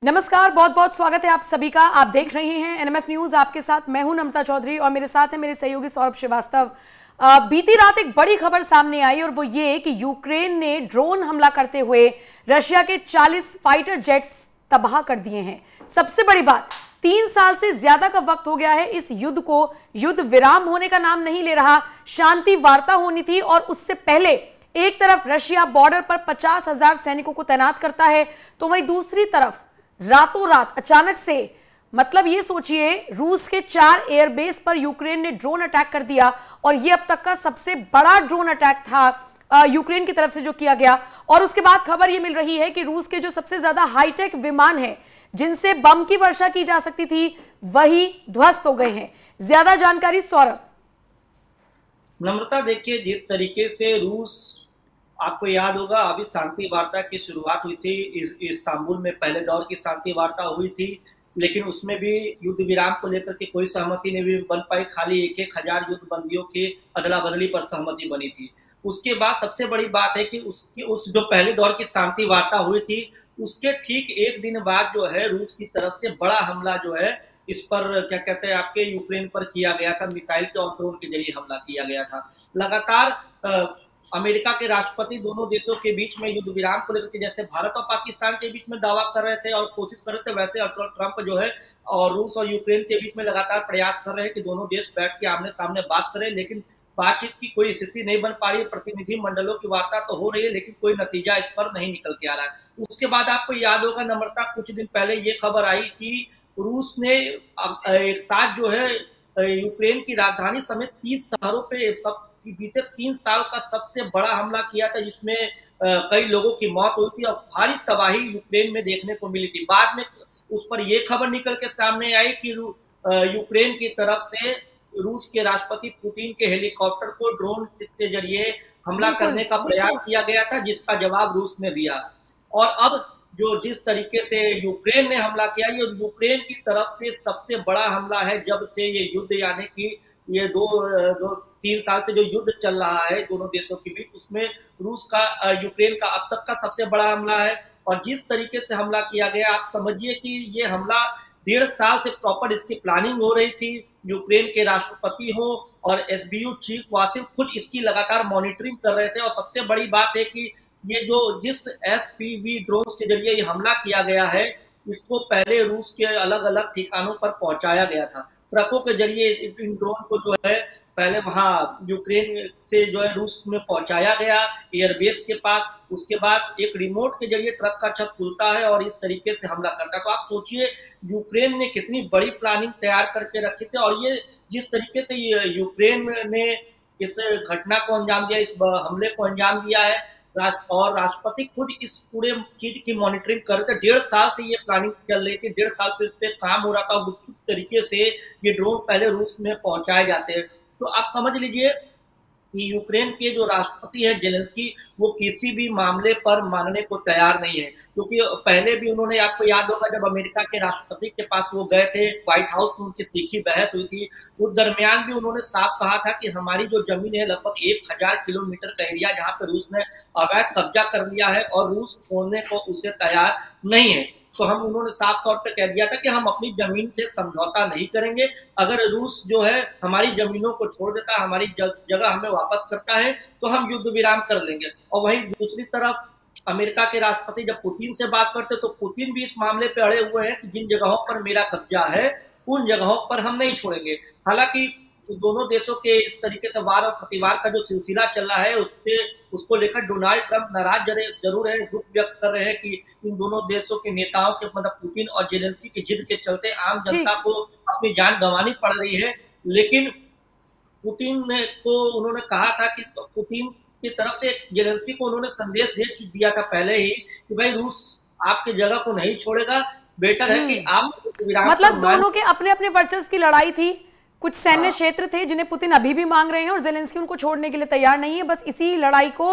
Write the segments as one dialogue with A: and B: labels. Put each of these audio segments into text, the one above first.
A: नमस्कार, बहुत बहुत स्वागत है आप सभी का। आप देख रहे हैं एनएमएफ न्यूज। आपके साथ मैं हूं नम्रता चौधरी और मेरे साथ है मेरे सहयोगी सौरभ श्रीवास्तव। बीती रात एक बड़ी खबर सामने आई और वो ये कि यूक्रेन ने ड्रोन हमला करते हुए रशिया के 40 फाइटर जेट्स तबाह कर दिए हैं। सबसे बड़ी बात, 3 साल से ज्यादा का वक्त हो गया है इस युद्ध को। युद्ध विराम होने का नाम नहीं ले रहा। शांति वार्ता होनी थी और उससे पहले एक तरफ रशिया बॉर्डर पर 50,000 सैनिकों को तैनात करता है, तो वहीं दूसरी तरफ रातों रात अचानक से, मतलब ये सोचिए, रूस के 4 एयरबेस पर यूक्रेन ने ड्रोन अटैक कर दिया और ये अब तक का सबसे बड़ा ड्रोन अटैक था यूक्रेन की तरफ से जो किया गया। और उसके बाद खबर ये मिल रही है कि रूस के जो सबसे ज्यादा हाईटेक विमान हैं जिनसे बम की वर्षा की जा सकती थी, वही ध्वस्त हो गए हैं। ज्यादा जानकारी सौरभ।
B: नम्रता, देखिए, जिस तरीके से रूस, आपको याद होगा अभी शांति वार्ता की शुरुआत हुई थी इस्तांबुल में, पहले दौर की शांति वार्ता हुई थी, लेकिन उसमें भी युद्ध विराम को लेकर के कोई सहमति नहीं बन पाई। खाली एक हजार युद्ध बंदियों की अदला बदली पर सहमति बनी थी। उसके बाद सबसे बड़ी बात है कि उस जो पहले दौर की शांति वार्ता हुई थी, उसके ठीक एक दिन बाद जो है रूस की तरफ से बड़ा हमला जो है इस पर, क्या कहते हैं, आपके यूक्रेन पर किया गया था। मिसाइल के और ड्रोन के जरिए हमला किया गया था। लगातार अमेरिका के राष्ट्रपति दोनों देशों के बीच में युद्ध विराम को लेकर के, जैसे भारत और पाकिस्तान के बीच में दावा कर रहे थे और कोशिश कर रहे थे, वैसे ट्रंप जो है और रूस और यूक्रेन के बीच में लगातार प्रयास कर रहे हैं कि दोनों देश बैठ के आमने सामने बात करें, लेकिन बातचीत की कोई स्थिति नहीं बन पा रही है। प्रतिनिधि मंडलों की वार्ता तो हो रही है, लेकिन कोई नतीजा इस पर नहीं निकल के आ रहा है। उसके बाद आपको याद होगा नम्रता, कुछ दिन पहले ये खबर आई कि रूस ने एक साथ जो है यूक्रेन की राजधानी समेत 30 शहरों पे सब बीते 3 साल का सबसे बड़ा हमला किया था, जिसमें कई लोगों की मौत हुई थी और भारी तबाही यूक्रेन में देखने को मिली थी। बाद में उस पर यह खबर निकल के सामने आई कि यूक्रेन की तरफ से रूस के राष्ट्रपति पुतिन के हेलीकॉप्टर को ड्रोन के जरिए हमला करने का प्रयास किया गया था, जिसका जवाब रूस ने दिया। और अब जो जिस तरीके से यूक्रेन ने हमला किया, ये यूक्रेन की तरफ से सबसे बड़ा हमला है जब से ये युद्ध, यानी कि ये 2-3 साल से जो युद्ध चल रहा है दोनों देशों के बीच, उसमें रूस का यूक्रेन का अब तक का सबसे बड़ा हमला है। और जिस तरीके से हमला किया गया, आप समझिए कि ये हमला 1.5 साल से प्रॉपर इसकी प्लानिंग हो रही थी। यूक्रेन के राष्ट्रपति हो और एसबीयू चीफ वासिम खुद इसकी लगातार मॉनिटरिंग कर रहे थे। और सबसे बड़ी बात है कि ये जिस एफपीवी ड्रोन के जरिए ये हमला किया गया है, इसको पहले रूस के अलग अलग ठिकानों पर पहुंचाया गया था। ट्रकों के जरिए इन ड्रोन को जो है पहले वहां यूक्रेन से जो है रूस में पहुंचाया गया एयरबेस के पास। उसके बाद एक रिमोट के जरिए ट्रक का छत खुलता है और इस तरीके से हमला करता है। तो आप सोचिए यूक्रेन ने कितनी बड़ी प्लानिंग तैयार करके रखी थी। और ये जिस तरीके से यूक्रेन ने इस घटना को अंजाम दिया, इस हमले को अंजाम दिया है, और राष्ट्रपति खुद इस पूरे चीज की मॉनिटरिंग कर रहे थे। 1.5 साल से ये प्लानिंग चल रही थी, 1.5 साल से इस पे काम हो रहा था। गुप्त तरीके से ये ड्रोन पहले रूस में पहुंचाए जाते हैं। तो आप समझ लीजिए कि यूक्रेन के जो राष्ट्रपति है जेलेंस्की, वो किसी भी मामले पर मानने को तैयार नहीं है। क्योंकि पहले भी उन्होंने, आपको याद होगा, जब अमेरिका के राष्ट्रपति के पास वो गए थे, व्हाइट हाउस में उनकी तीखी बहस हुई थी, उस दरमियान भी उन्होंने साफ कहा था कि हमारी जो जमीन है लगभग 1000 किलोमीटर का एरिया, जहाँ पे रूस ने अवैध कब्जा कर लिया है और रूस छोड़ने को उसे तैयार नहीं है। तो उन्होंने साफ तौर पे कह दिया था कि हम अपनी जमीन से समझौता नहीं करेंगे। अगर रूस जो है हमारी जमीनों को छोड़ देता है, हमारी जगह हमें वापस करता है, तो हम युद्ध विराम कर लेंगे। और वहीं दूसरी तरफ अमेरिका के राष्ट्रपति जब पुतिन से बात करते, तो पुतिन भी इस मामले पे अड़े हुए हैं कि जिन जगहों पर मेरा कब्जा है उन जगहों पर हम नहीं छोड़ेंगे। हालांकि दोनों देशों के इस तरीके से वार और प्रतिवार का जो सिलसिला चल रहा है, उसको लेकर डोनाल्ड ट्रंप नाराज जरूर है, दुख व्यक्त कर रहे हैं कि इन दोनों देशों के नेताओं के, मतलब पुतिन और जेलेंस्की की जिद के चलते आम जनता को अपनी जान गंवानी पड़ रही है। लेकिन पुतिन को उन्होंने कहा था कि पुतिन की तरफ से जेलेंस्की को उन्होंने संदेश दे दिया था पहले ही कि भाई रूस आपकी जगह को नहीं छोड़ेगा, बेटर है कि आप,
A: मतलब दोनों के अपने अपने वर्चस्व की लड़ाई थी। कुछ सैन्य क्षेत्र थे जिन्हें पुतिन अभी भी मांग रहे हैं और जेलेंस्की उनको छोड़ने के लिए तैयार नहीं है। बस इसी लड़ाई को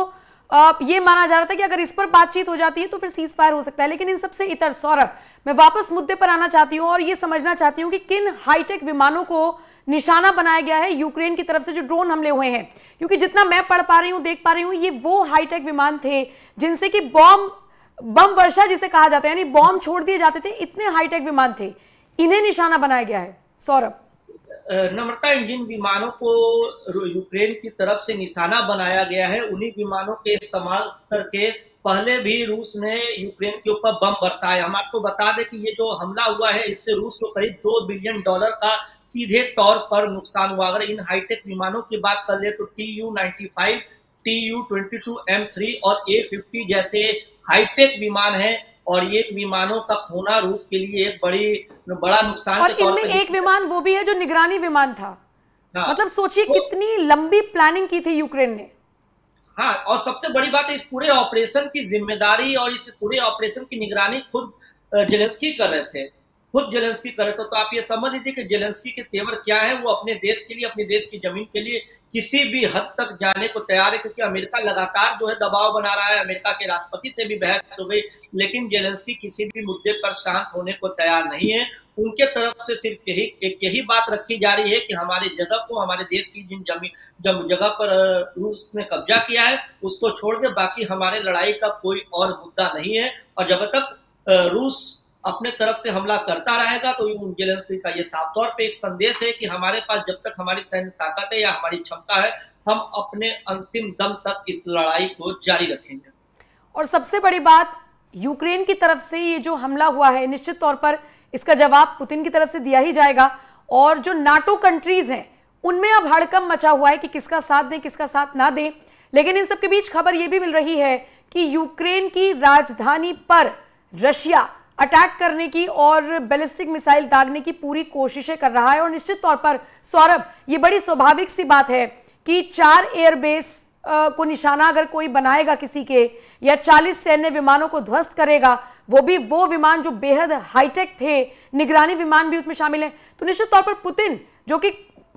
A: ये माना जा रहा था कि अगर इस पर बातचीत हो जाती है तो फिर सीज फायर हो सकता है। लेकिन इन सबसे इतर सौरभ, मैं वापस मुद्दे पर आना चाहती हूँ और ये समझना चाहती हूँ कि किन हाईटेक विमानों को निशाना बनाया गया है यूक्रेन की तरफ से जो ड्रोन हमले हुए हैं। क्योंकि जितना मैं पढ़ पा रही हूँ, देख पा रही हूँ, ये वो हाईटेक विमान थे जिनसे कि बॉम्ब बम वर्षा जिसे कहा जाता है, यानी बॉम्ब छोड़ दिए जाते थे, इतने हाईटेक विमान थे, इन्हें निशाना बनाया गया है। सौरभ,
B: नम्रता, जिन विमानों को यूक्रेन की तरफ से निशाना बनाया गया है, उन्हीं विमानों के इस्तेमाल करके पहले भी रूस ने यूक्रेन के ऊपर बम बरसाए। हम आपको बता दें कि ये जो हमला हुआ है, इससे रूस को करीब $2 बिलियन का सीधे तौर पर नुकसान हुआ। अगर इन हाईटेक विमानों की बात कर ले तो Tu-95, Tu-22M3 और A-50 जैसे हाईटेक विमान हैं, और ये विमानों का खोना रूस के लिए एक बड़ा नुकसान
A: और
B: के तौर पर।
A: इनमें एक विमान वो भी है जो निगरानी विमान था।
B: हाँ,
A: मतलब सोचिए कितनी लंबी प्लानिंग की थी यूक्रेन ने।
B: हाँ, और सबसे बड़ी बात है, इस पूरे ऑपरेशन की जिम्मेदारी और इस पूरे ऑपरेशन की निगरानी खुद जेलेंस्की कर रहे थे, तो आप ये समझ लीजिए कि जेलेंस्की के तेवर क्या है। वो अपने देश के लिए, अपने देश की जमीन के लिए किसी भी हद तक जाने को तैयार है, क्योंकि अमेरिका लगातार जो है दबाव बना रहा है। अमेरिका के राष्ट्रपति से भी बहस हो गई, लेकिन जेलेंस्की किसी भी मुद्दे पर शांत होने को तैयार नहीं है। उनके तरफ से सिर्फ यही बात रखी जा रही है कि हमारी जगह को, हमारे देश की जिन जगह पर रूस ने कब्जा किया है उसको छोड़ दे, बाकी हमारे लड़ाई का कोई और मुद्दा नहीं है। और जब तक रूस अपने तरफ से हमला करता रहेगा तो जेलेंस्की का ये साफ तौर पे एक संदेश है कि हमारे पास जब तक हमारी सैन्य ताकत है या हमारी क्षमता है, हम अपने अंतिम दम तक इस लड़ाई को जारी रखेंगे।
A: और सबसे बड़ी बात, यूक्रेन की तरफ से ये जो हमला हुआ है, निश्चित तौर पर इसका जवाब पुतिन की तरफ से दिया ही जाएगा। और जो नाटो कंट्रीज हैं उनमें अब हड़कंप मचा हुआ है कि किसका साथ दें, किसका साथ ना दें। लेकिन इन सबके बीच खबर यह भी मिल रही है कि यूक्रेन की राजधानी पर रशिया अटैक करने की और बैलिस्टिक मिसाइल दागने की पूरी कोशिशें कर रहा है। और निश्चित तौर पर सौरभ, ये बड़ी स्वाभाविक सी बात है कि 4 एयरबेस को निशाना अगर कोई बनाएगा किसी के, या 40 सैन्य विमानों को ध्वस्त करेगा, वो भी वो विमान जो बेहद हाईटेक थे, निगरानी विमान भी उसमें शामिल है, तो निश्चित तौर पर पुतिन, जो कि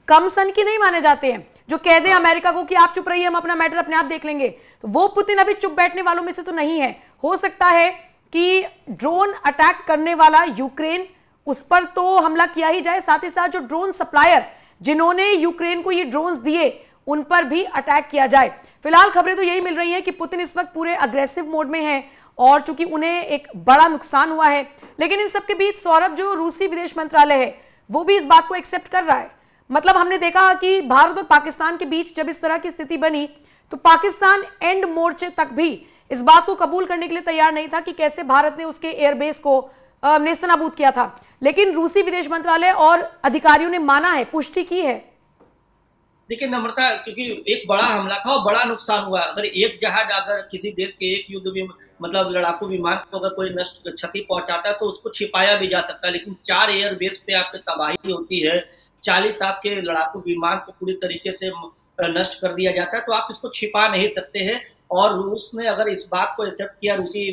A: कम सन की नहीं माने जाते हैं, जो कह दें अमेरिका को कि आप चुप रहिए, हम अपना मैटर अपने आप देख लेंगे, तो वो पुतिन अभी चुप बैठने वालों में से तो नहीं है। हो सकता है कि ड्रोन अटैक करने वाला यूक्रेन, उस पर तो हमला किया ही जाए, साथ ही साथ जो ड्रोन सप्लायर जिन्होंने यूक्रेन को ये ड्रोन्स दिए उन पर भी अटैक किया जाए। फिलहाल खबरें तो यही मिल रही हैं कि पुतिन इस वक्त पूरे अग्रेसिव मोड में हैं और चूंकि उन्हें एक बड़ा नुकसान हुआ है। लेकिन इन सबके बीच सौरभ, जो रूसी विदेश मंत्रालय है वो भी इस बात को एक्सेप्ट कर रहा है। मतलब हमने देखा कि भारत और पाकिस्तान के बीच जब इस तरह की स्थिति बनी तो पाकिस्तान एंड मोर्चे तक भी इस बात को कबूल करने के लिए तैयार नहीं था कि कैसे भारत ने उसके एयरबेस को नेस्तनाबूद किया था। लेकिन रूसी विदेश मंत्रालय और अधिकारियों ने माना है, पुष्टि की है।
B: देखिए नम्रता, क्योंकि एक बड़ा हमला था और बड़ा नुकसान हुआ। अगर एक जहाज अगर किसी देश के एक मतलब लड़ाकू विमान को अगर कोई नष्ट क्षति पहुंचाता है तो उसको छिपाया भी जा सकता है, लेकिन 4 एयरबेस पे आपकी तबाही होती है, 40 आपके लड़ाकू विमान को पूरी तरीके से नष्ट कर दिया जाता है, तो आप इसको छिपा नहीं सकते हैं। और रूस ने अगर इस बात को एक्सेप्ट किया, रूसी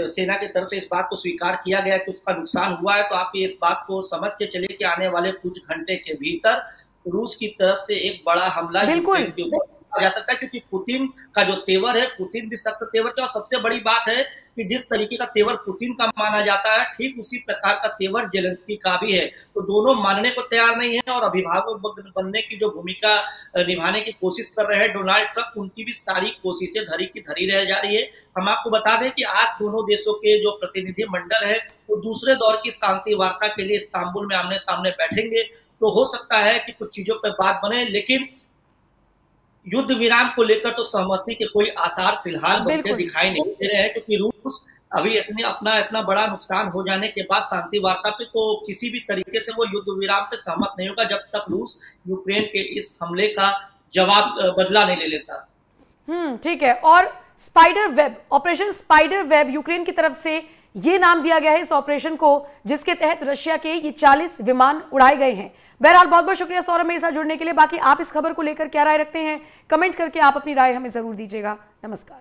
B: सेना की तरफ से इस बात को स्वीकार किया गया कि उसका नुकसान हुआ है, तो आप ये इस बात को समझ के चलिए कि आने वाले कुछ घंटे के भीतर रूस की तरफ से एक बड़ा हमला यूक्रेन के ऊपर जा सकता है, क्योंकि पुतिन का जो तेवर है, पुतिन भी सख्त तेवर का, और सबसे बड़ी बात है कि जिस तरीके का तेवर पुतिन का माना जाता है, ठीक उसी प्रकार का तेवर जेलेंस्की का भी है। तो दोनों मानने को तैयार नहीं है और अभिभावक बनने की जो भूमिका निभाने की कोशिश कर रहे हैं डोनाल्ड ट्रंप, उनकी भी सारी कोशिशें धरी की धरी रह जा रही है। हम आपको बता दें कि आज दोनों देशों के जो प्रतिनिधि मंडल है वो दूसरे दौर की शांति वार्ता के लिए इस्तांबुल में आमने सामने बैठेंगे। तो हो सकता है कि कुछ चीजों पर बात बने, लेकिन युद्ध विराम को लेकर तो सहमति के कोई आसार फिलहाल बनते दिखाई नहीं दे रहे हैं, क्योंकि रूस अभी इतना बड़ा नुकसान हो जाने के बाद शांति वार्ता पे तो किसी भी तरीके से वो युद्ध विराम पे सहमत नहीं होगा जब तक रूस यूक्रेन के इस हमले का जवाब बदला नहीं ले लेता।
A: ठीक है। और spider web, operation spider web Ukraine की तरफ से ये नाम दिया गया है इस ऑपरेशन को, जिसके तहत रशिया के ये 40 विमान उड़ाए गए हैं। बहरहाल बहुत बहुत शुक्रिया सौरभ मेरे साथ जुड़ने के लिए। बाकी आप इस खबर को लेकर क्या राय रखते हैं, कमेंट करके आप अपनी राय हमें जरूर दीजिएगा। नमस्कार।